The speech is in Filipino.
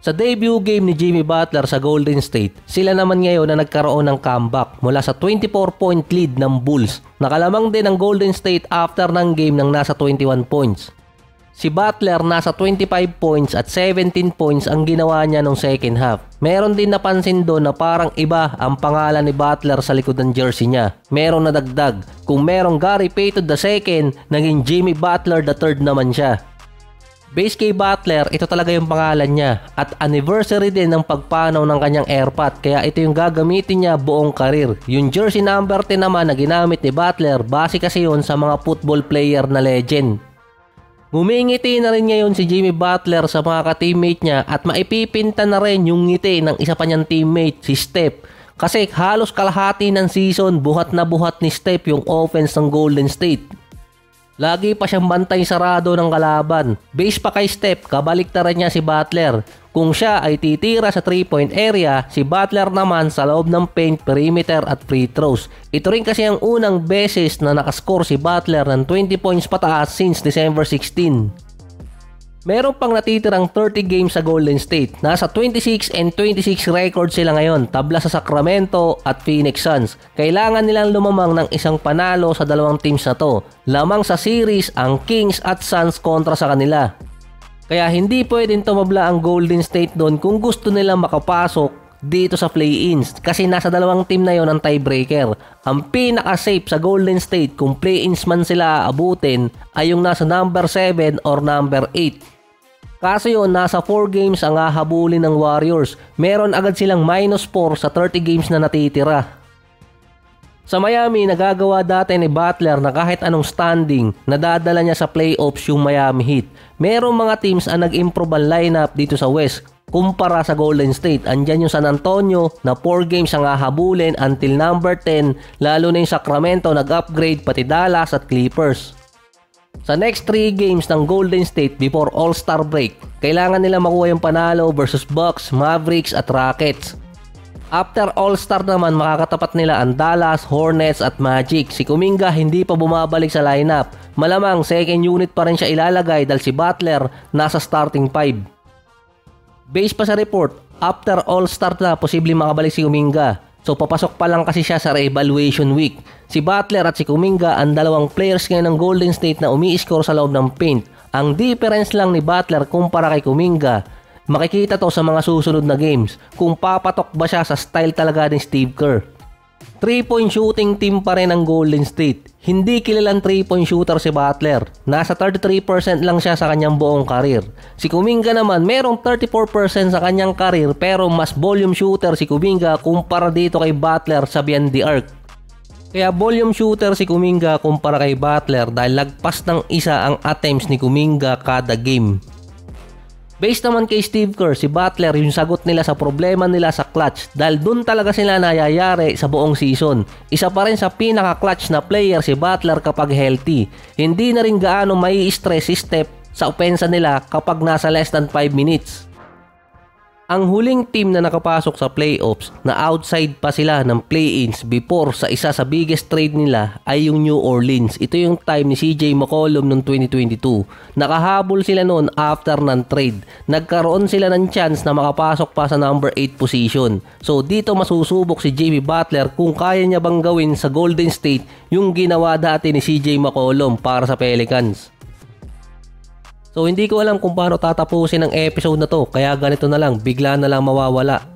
Sa debut game ni Jimmy Butler sa Golden State, sila naman ngayon na nagkaroon ng comeback mula sa 24-point lead ng Bulls. Nakalamang din ang Golden State after ng game ng nasa 21 points. Si Butler nasa 25 points at 17 points ang ginawa niya nung second half. Meron din napansin doon na parang iba ang pangalan ni Butler sa likod ng jersey niya. Merong nadagdag. Kung merong Gary Payton II, naging Jimmy Butler III naman siya. Base kay Butler, ito talaga yung pangalan niya at anniversary din ng pagpanaw ng kanyang airpot kaya ito yung gagamitin niya buong karir. Yung jersey number 10 naman na ginamit ni Butler, base kasi yun sa mga football player na legend. Ngumingiti na rin ngayon si Jimmy Butler sa mga ka-teammate niya at maipipinta na rin yung ngiti ng isa pa niyang teammate, si Steph. Kasi halos kalahati ng season, buhat na buhat ni Steph yung offense ng Golden State. Lagi pa siyang bantay sarado ng kalaban. Base pa kay Steph, kabaliktaran niya si Butler. Kung siya ay titira sa 3-point area, si Butler naman sa loob ng paint, perimeter at free throws. Ito rin kasi ang unang beses na nakascore si Butler ng 20 points pataas since December 16. Meron pang natitirang 30 games sa Golden State. Nasa 26-26 record sila ngayon, tabla sa Sacramento at Phoenix Suns. Kailangan nilang lumamang ng isang panalo sa dalawang teams na to. Lamang sa series ang Kings at Suns kontra sa kanila. Kaya hindi pwedeng tumabla ang Golden State doon kung gusto nilang makapasok dito sa play-ins kasi nasa dalawang team na yon ang tiebreaker. Ang pinaka-safe sa Golden State kung play-ins man sila aabutin ay yung nasa number 7 or number 8. Kaso yun, nasa 4 games ang hahabulin ng Warriors. Meron agad silang -4 sa 30 games na natitira. Sa Miami, nagagawa dati ni Butler na kahit anong standing, nadadala niya sa playoffs yung Miami Heat. Merong mga teams ang nag-improve ang lineup dito sa West kumpara sa Golden State. Andyan yung San Antonio na 4 games ang hahabulin until number 10, lalo na yung Sacramento nag-upgrade pati Dallas at Clippers. Sa next 3 games ng Golden State before All-Star break, kailangan nila makuha yung panalo versus Bucks, Mavericks at Rockets. After All-Star naman makakatapat nila ang Dallas, Hornets at Magic. Si Kuminga hindi pa bumabalik sa lineup. Malamang second unit pa rin siya ilalagay dahil si Butler nasa starting 5. Base pa sa report, after All-Star na posibleng makabalik si Kuminga. So papasok pa lang kasi siya sa re-evaluation week. Si Butler at si Kuminga ang dalawang players ngayon ng Golden State na umi-score sa loob ng paint. Ang difference lang ni Butler kumpara kay Kuminga, makikita to sa mga susunod na games kung papatok ba siya sa style talaga ni Steve Kerr. 3-point shooting team pa rin ang Golden State. Hindi kilalang 3-point shooter si Butler. Nasa 33% lang siya sa kanyang buong karir. Si Kuminga naman merong 34% sa kanyang karir pero mas volume shooter si Kuminga kumpara dito kay Butler sa beyond the arc. Kaya volume shooter si Kuminga kumpara kay Butler dahil lagpas ng isa ang attempts ni Kuminga kada game. Based naman kay Steve Kerr, si Butler yung sagot nila sa problema nila sa clutch dahil dun talaga sila nayayari sa buong season. Isa pa rin sa pinaka-clutch na player si Butler kapag healthy. Hindi na rin gaano mai-stress si Steph sa opensa nila kapag nasa less than 5 minutes. Ang huling team na nakapasok sa playoffs na outside pa sila ng play-ins before sa isa sa biggest trade nila ay yung New Orleans. Ito yung time ni CJ McCollum noong 2022. Nakahabol sila noon after ng trade. Nagkaroon sila ng chance na makapasok pa sa number 8 position. So dito masusubok si Jimmy Butler kung kaya niya bang gawin sa Golden State yung ginawa dati ni CJ McCollum para sa Pelicans. So hindi ko alam kung paano tatapusin ang episode na to kaya ganito na lang, bigla na lang mawawala.